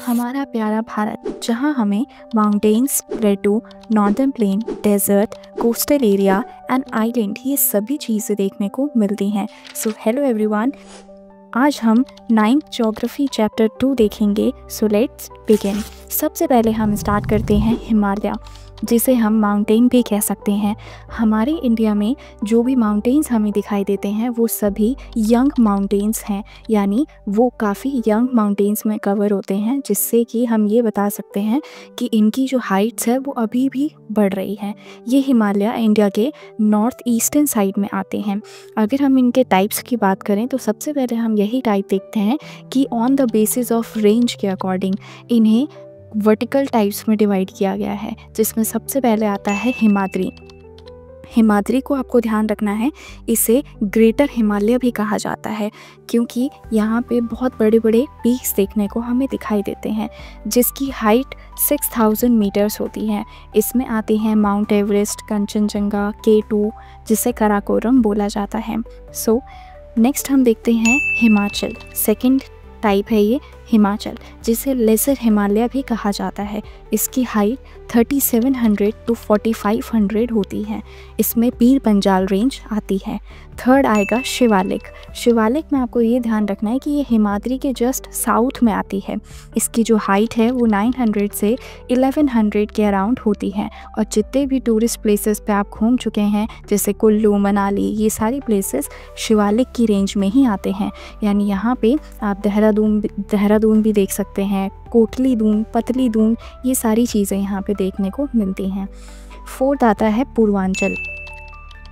हमारा प्यारा भारत, जहां हमें mountains, plateau, northern plain, desert, coastal area and island, ये सभी चीज़ें देखने को मिलती हैं। सो हेलो एवरीवन, आज हम 9th ज्योग्राफी चैप्टर 2 देखेंगे। So let's begin. सबसे पहले हम स्टार्ट करते हैं हिमालय, जिसे हम माउंटेन भी कह सकते हैं। हमारे इंडिया में जो भी माउंटेन्स हमें दिखाई देते हैं वो सभी यंग माउंटेन्स हैं, यानी वो काफ़ी यंग माउंटेन्स में कवर होते हैं, जिससे कि हम ये बता सकते हैं कि इनकी जो हाइट्स है वो अभी भी बढ़ रही है। ये हिमालय इंडिया के नॉर्थ ईस्टर्न साइड में आते हैं। अगर हम इनके टाइप्स की बात करें तो सबसे पहले हम यही टाइप देखते हैं कि on the basis of range के अकॉर्डिंग इन्हें वर्टिकल टाइप्स में डिवाइड किया गया है, जिसमें सबसे पहले आता है हिमाद्री। हिमाद्री को आपको ध्यान रखना है, इसे ग्रेटर हिमालय भी कहा जाता है, क्योंकि यहाँ पे बहुत बड़े बड़े पीक्स देखने को हमें दिखाई देते हैं, जिसकी हाइट 6000 मीटर्स होती है। इसमें आते हैं माउंट एवरेस्ट, कंचनजंगा, K2, जिसे कराकोरम बोला जाता है। सो नेक्स्ट हम देखते हैं हिमाचल। सेकंड टाइप है ये हिमाचल, जिसे लेसर हिमालय भी कहा जाता है। इसकी हाइट 3700 to 4500 होती है। इसमें पीर पंजाल रेंज आती है। थर्ड आएगा शिवालिक। शिवालिक में आपको ये ध्यान रखना है कि ये हिमाद्री के जस्ट साउथ में आती है। इसकी जो हाइट है वो 900 से 1100 के अराउंड होती है। और जितने भी टूरिस्ट प्लेसेस पे आप घूम चुके हैं, जैसे कुल्लू, मनाली, ये सारी शिवालिक की रेंज में ही आते हैं। यानी यहाँ पे आप देहरादून भी देख सकते हैं, कोटली दून, पतली दून, ये सारी चीज़ें यहाँ पे देखने को मिलती हैं। फोर्थ आता है पूर्वांचल।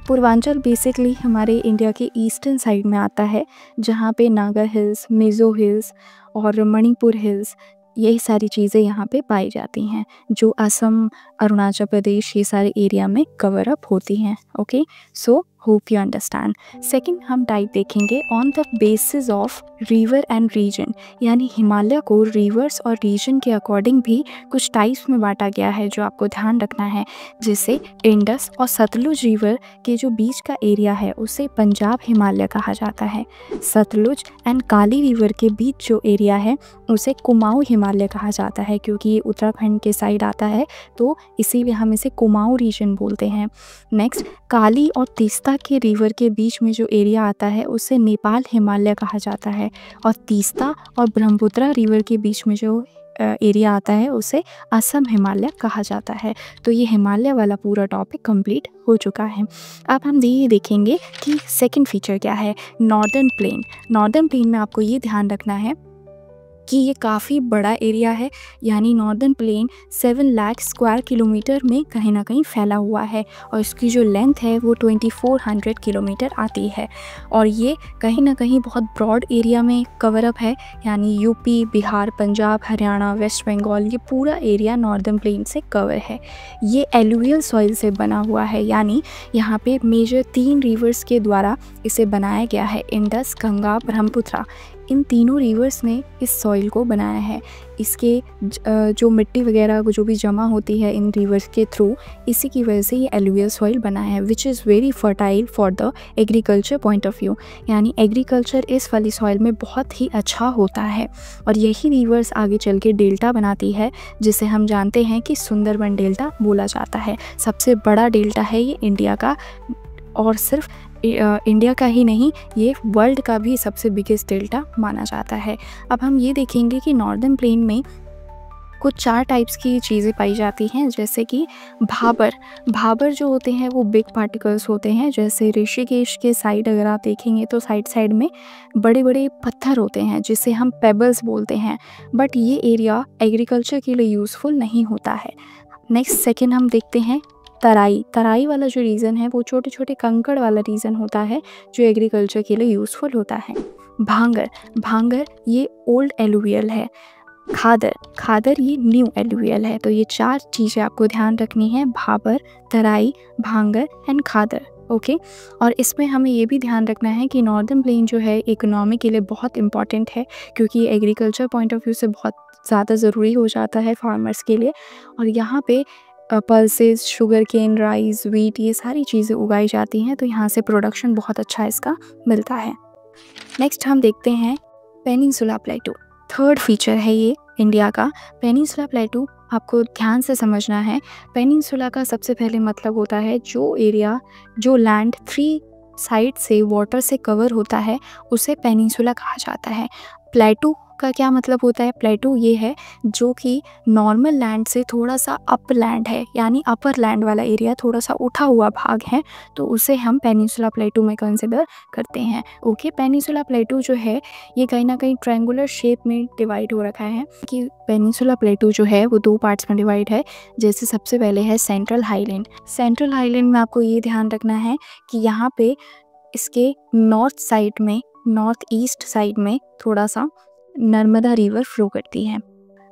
पूर्वांचल बेसिकली हमारे इंडिया के ईस्टर्न साइड में आता है, जहाँ पे नागा हिल्स, मिज़ो हिल्स और मणिपुर हिल्स, यही सारी चीज़ें यहाँ पे पाई जाती हैं, जो असम, अरुणाचल प्रदेश, ये सारे एरिया में कवर अप होती हैं। Okay, so hope you understand. Second हम टाइप देखेंगे on the basis of river and region, यानी हिमालय को रिवर्स और रीजन के अकॉर्डिंग भी कुछ टाइप्स में बांटा गया है, जो आपको ध्यान रखना है। जैसे इंडस और सतलुज रिवर के जो बीच का एरिया है उसे पंजाब हिमालय कहा जाता है। सतलुज एंड काली रिवर के बीच जो एरिया है उसे कुमाऊं हिमालय कहा जाता है, क्योंकि ये उत्तराखंड के साइड आता है, तो इसीलिए हम इसे कुमाऊं रीजन बोलते हैं। नेक्स्ट, काली और तीस्ता के रिवर के बीच में जो एरिया आता है उसे नेपाल हिमालय कहा जाता है। और तीस्ता और ब्रह्मपुत्र रिवर के बीच में जो एरिया आता है उसे असम हिमालय कहा जाता है। तो ये हिमालय वाला पूरा टॉपिक कंप्लीट हो चुका है। अब हम ये देखेंगे कि सेकंड फीचर क्या है, नॉर्दर्न प्लेन। नॉर्दर्न प्लेन में आपको ये ध्यान रखना है कि ये काफ़ी बड़ा एरिया है, यानी northern plain 7 lakh square kilometre में कहीं ना कहीं फैला हुआ है, और इसकी जो लेंथ है वो 2400 किलोमीटर आती है। और ये कहीं ना कहीं बहुत ब्रॉड एरिया में कवर अप है, यानी यूपी, बिहार, पंजाब, हरियाणा, वेस्ट बंगाल, ये पूरा एरिया नॉर्दर्न प्लेन से कवर है। ये एलुवियल सॉइल से बना हुआ है, यानी यहाँ पे मेजर 3 रिवर्स के द्वारा इसे बनाया गया है, इंडस, गंगा, ब्रह्मपुत्र। इन तीनों रिवर्स ने इस सॉइल को बनाया है। इसके जो मिट्टी वगैरह जो भी जमा होती है इन रिवर्स के थ्रू, इसी की वजह से ये एलुवियल सॉइल बना है, which is very fertile for the agriculture point of view. यानी एग्रीकल्चर इस वाली सॉइल में बहुत ही अच्छा होता है। और यही रिवर्स आगे चल के डेल्टा बनाती है, जिसे हम जानते हैं कि सुंदरबन डेल्टा बोला जाता है। सबसे बड़ा डेल्टा है ये इंडिया का, और सिर्फ इंडिया का ही नहीं, ये वर्ल्ड का भी सबसे बिगेस्ट डेल्टा माना जाता है। अब हम ये देखेंगे कि नॉर्दर्न प्लेन में कुछ 4 टाइप्स की चीज़ें पाई जाती हैं, जैसे कि भाबर जो होते हैं वो बिग पार्टिकल्स होते हैं। जैसे ऋषिकेश के साइड अगर आप देखेंगे तो साइड में बड़े बड़े पत्थर होते हैं, जिसे हम पेबल्स बोलते हैं, बट ये एरिया एग्रीकल्चर के लिए यूज़फुल नहीं होता है। नेक्स्ट, सेकेंड हम देखते हैं तराई वाला जो रीजन है वो छोटे छोटे कंकड़ वाला रीजन होता है, जो एग्रीकल्चर के लिए यूज़फुल होता है। भांगर ये ओल्ड एलुवियल है। खादर ये न्यू एलुवियल है। तो ये 4 चीज़ें आपको ध्यान रखनी है, भाबर, तराई, भांगर एंड खादर। ओके, और इसमें हमें ये भी ध्यान रखना है कि नॉर्दर्न प्लेन जो है इकोनॉमी के लिए बहुत इंपॉर्टेंट है, क्योंकि ये एग्रीकल्चर पॉइंट ऑफ व्यू से बहुत ज़्यादा ज़रूरी हो जाता है फार्मर्स के लिए। और यहाँ पे pulses, sugar cane, rice, wheat, ये सारी चीज़ें उगाई जाती हैं, तो यहाँ से प्रोडक्शन बहुत अच्छा इसका मिलता है। नेक्स्ट हम देखते हैं पेनिनसुला प्लेटू। थर्ड फीचर है ये इंडिया का पेनिनसुला प्लेटू आपको ध्यान से समझना है। पेनिनसुला का सबसे पहले मतलब होता है जो एरिया, जो लैंड 3 साइड से वाटर से कवर होता है उसे पेनिनसुला कहा जाता है। प्लेटू का क्या मतलब होता है? प्लेटू ये है जो कि नॉर्मल लैंड से थोड़ा सा अप लैंड है, यानी अपर लैंड वाला एरिया, थोड़ा सा उठा हुआ भाग है, तो उसे हम पेनिनसुला प्लेटू में कंसिडर करते हैं। ओके, पेनिनसुला प्लेटू जो है ये कहीं ना कहीं ट्रायंगुलर शेप में डिवाइड हो रखा है कि पेनिनसुला प्लेटू जो है वो 2 पार्ट्स में डिवाइड है। जैसे सबसे पहले है सेंट्रल हाईलैंड। सेंट्रल हाईलैंड में आपको ये ध्यान रखना है कि यहाँ पे इसके नॉर्थ साइड में, नॉर्थ ईस्ट साइड में थोड़ा सा नर्मदा रिवर फ्लो करती है।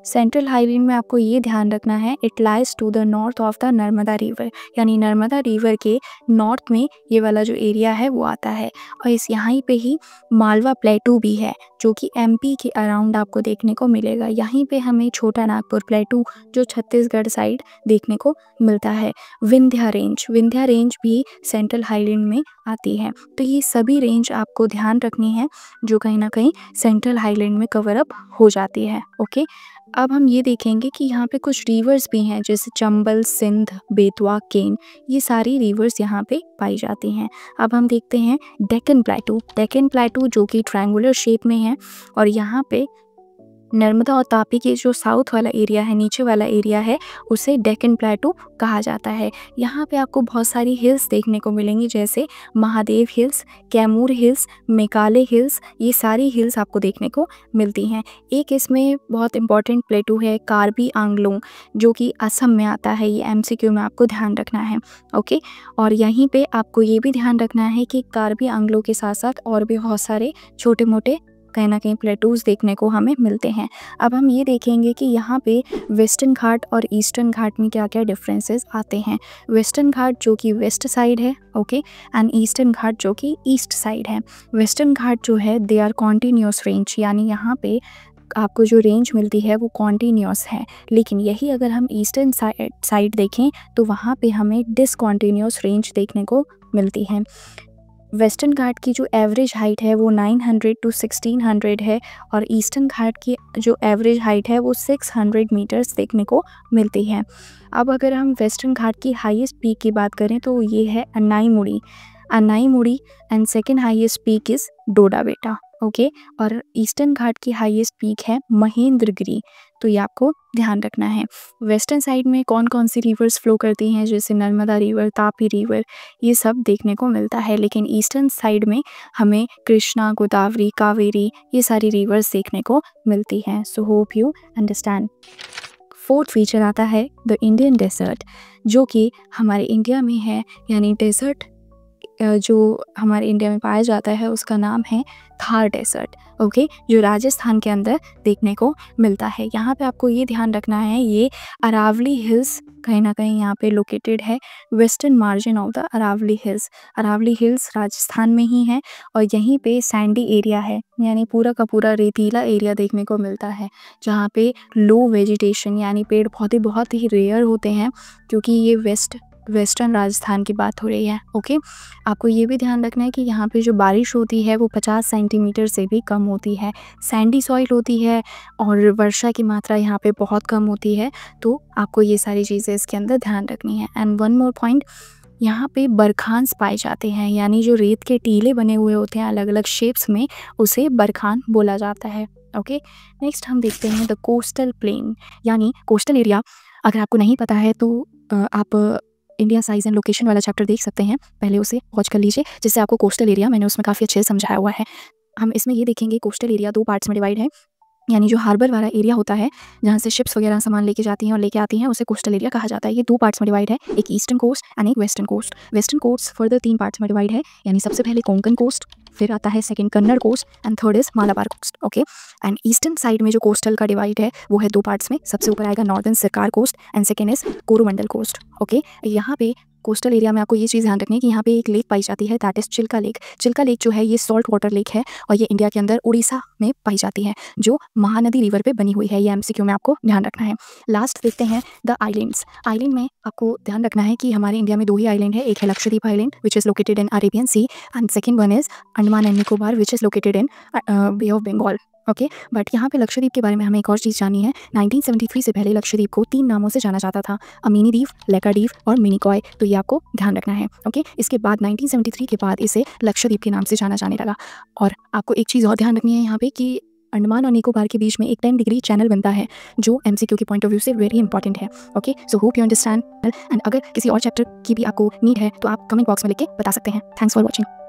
सेंट्रल हाईलैंड में आपको ये ध्यान रखना है, it lies to the north of the Narmada river, यानी नर्मदा रिवर के नॉर्थ में ये वाला जो एरिया है वो आता है। और इस यहाँ पे ही मालवा प्लेटू भी है जो कि एमपी के अराउंड आपको देखने को मिलेगा। यहीं पे हमें छोटा नागपुर प्लेटू जो छत्तीसगढ़ साइड देखने को मिलता है। विंध्या रेंज भी सेंट्रल हाईलैंड में आती है। तो ये सभी रेंज आपको ध्यान रखनी है जो कहीं ना कहीं सेंट्रल हाईलैंड में कवर अप हो जाती है। ओके, अब हम ये देखेंगे कि यहाँ पे कुछ रिवर्स भी हैं जैसे चंबल, सिंध, बेतवा, केन, ये सारी रिवर्स यहाँ पे पाई जाती हैं। अब हम देखते हैं डेक्कन प्लेटू जो कि ट्रायंगुलर शेप में है और यहाँ पे नर्मदा और तापी के जो साउथ वाला एरिया है, नीचे वाला एरिया है, उसे डेक्कन प्लेटू कहा जाता है। यहाँ पे आपको बहुत सारी हिल्स देखने को मिलेंगी जैसे Mahadev hills, Kaimur hills, Macaulay hills, ये सारी हिल्स आपको देखने को मिलती हैं। एक इसमें बहुत इंपॉर्टेंट प्लेटू है कार्बी आंगलोंग जो कि असम में आता है। ये एमसीक्यू में आपको ध्यान रखना है। ओके, और यहीं पे आपको ये भी ध्यान रखना है कि कार्बी आंगलों के साथ साथ और भी बहुत सारे छोटे मोटे कहीं ना कहीं प्लेटूज देखने को हमें मिलते हैं। अब हम ये देखेंगे कि यहाँ पे वेस्टर्न घाट और ईस्टर्न घाट में क्या क्या डिफरेंसेस आते हैं। वेस्टर्न घाट जो कि वेस्ट साइड है, ओके, एंड ईस्टर्न घाट जो कि ईस्ट साइड है। वेस्टर्न घाट जो है दे आर कॉन्टीन्यूअस रेंज, यानी यहाँ पे आपको जो रेंज मिलती है वो कॉन्टीन्यूअस है। लेकिन यही अगर हम ईस्टर्न साइड देखें तो वहाँ पे हमें डिसकॉन्टीन्यूअस रेंज देखने को मिलती है। वेस्टर्न घाट की जो एवरेज हाइट है वो 900 to 1600 है और ईस्टर्न घाट की जो एवरेज हाइट है वो 600 मीटर्स देखने को मिलती है। अब अगर हम वेस्टर्न घाट की हाईएस्ट पीक की बात करें तो ये है Anaimudi and second highest peak is Doda Betta. Okay, और ईस्टर्न घाट की हाईएस्ट पीक है महेंद्रगिरी। तो ये आपको ध्यान रखना है। वेस्टर्न साइड में कौन कौन सी रिवर्स फ्लो करती हैं जैसे नर्मदा रिवर, तापी रिवर, ये सब देखने को मिलता है। लेकिन ईस्टर्न साइड में हमें कृष्णा, गोदावरी, कावेरी, ये सारी रिवर्स देखने को मिलती हैं। सो hope you understand. Fourth feature आता है द इंडियन डेजर्ट जो कि हमारे इंडिया में है, यानी डेजर्ट जो हमारे इंडिया में पाया जाता है उसका नाम है थार डेजर्ट। ओके, जो राजस्थान के अंदर देखने को मिलता है। यहाँ पे आपको ये ध्यान रखना है ये अरावली हिल्स कहीं ना कहीं यहाँ पे लोकेटेड है, western margin of the Aravalli hills Rajasthan में ही है और यहीं पे सैंडी एरिया है, यानी पूरा का पूरा रेतीला एरिया देखने को मिलता है जहाँ पे लो वेजिटेशन यानी पेड़ पौधे बहुत ही रेयर होते हैं क्योंकि ये वेस्टर्न राजस्थान की बात हो रही है। ओके, आपको ये भी ध्यान रखना है कि यहाँ पे जो बारिश होती है वो 50 सेंटीमीटर से भी कम होती है, सैंडी सॉइल होती है और वर्षा की मात्रा यहाँ पे बहुत कम होती है। तो आपको ये सारी चीज़ें इसके अंदर ध्यान रखनी है। एंड वन मोर पॉइंट, यहाँ पे बरखान्स पाए जाते हैं, यानी जो रेत के टीले बने हुए होते हैं अलग अलग शेप्स में, उसे बरखान बोला जाता है। ओके, नेक्स्ट हम देखते हैं द कोस्टल प्लेन, यानी कोस्टल एरिया। अगर आपको नहीं पता है तो आप इंडिया साइज एंड लोकेशन वाला चैप्टर देख सकते हैं, पहले उसे वॉच कर लीजिए जिससे आपको कोस्टल एरिया, मैंने उसमें काफ़ी अच्छे से समझाया हुआ है। हम इसमें ये देखेंगे कोस्टल एरिया 2 पार्ट्स में डिवाइड है, यानी जो हार्बर वाला एरिया होता है जहाँ से शिप्स वगैरह सामान लेके जाती हैं और लेके आती हैं उसे कोस्टल एरिया कहा जाता है। ये 2 पार्ट्स में डिवाइड है, एक ईस्टर्न कोस्ट एंड एक western coast. Western coast further 3 parts में डिवाइड है, यानी सबसे पहले कोंकण कोस्ट, फिर आता है second Kannada coast and third is Malabar coast. Okay, and eastern side में जो कोस्टल का डिवाइड है वो है 2 पार्ट्स में, सबसे ऊपर आएगा northern Sarkar coast and second is Coromandel coast. Okay, यहाँ पे कोस्टल एरिया में आपको ये चीज़ ध्यान रखनी है कि यहाँ पे एक लेक पाई जाती है, that is Chilka lake. Chilka lake जो है ये सॉल्ट वाटर लेक है और ये इंडिया के अंदर उड़ीसा में पाई जाती है जो महानदी रिवर पे बनी हुई है। ये एमसीक्यू में आपको ध्यान रखना है। लास्ट देखते हैं द आइलैंड्स। आइलैंड में आपको ध्यान रखना है कि हमारे इंडिया में 2 ही आइलैंड है, एक है Lakshadweep island which is located in Arabian Sea and second one is Andaman and Nicobar which is located in Bay of Bengal. Okay, but यहाँ पे लक्षद्वीप के बारे में हमें एक और चीज़ जाननी है। 1973 से पहले लक्षद्वीप को 3 नामों से जाना जाता था, अमीनी द्वीप, लेका द्वीप और मिनिकॉय। तो ये आपको ध्यान रखना है। ओके, इसके बाद 1973 के बाद इसे लक्षद्वीप के नाम से जाना जाने लगा। और आपको एक चीज़ और ध्यान रखनी है यहाँ पे कि अंडमान और निकोबार के बीच में एक 10 डिग्री चैनल बनता है, जो MCQ के पॉइंट ऑफ व्यू से वेरी इंपॉर्टेंट है। Okay, so hope you understand. And अगर किसी और चैप्टर की भी आपको नीड है तो आप कमेंट बॉक्स में लिख के बता सकते हैं। Thanks for watching.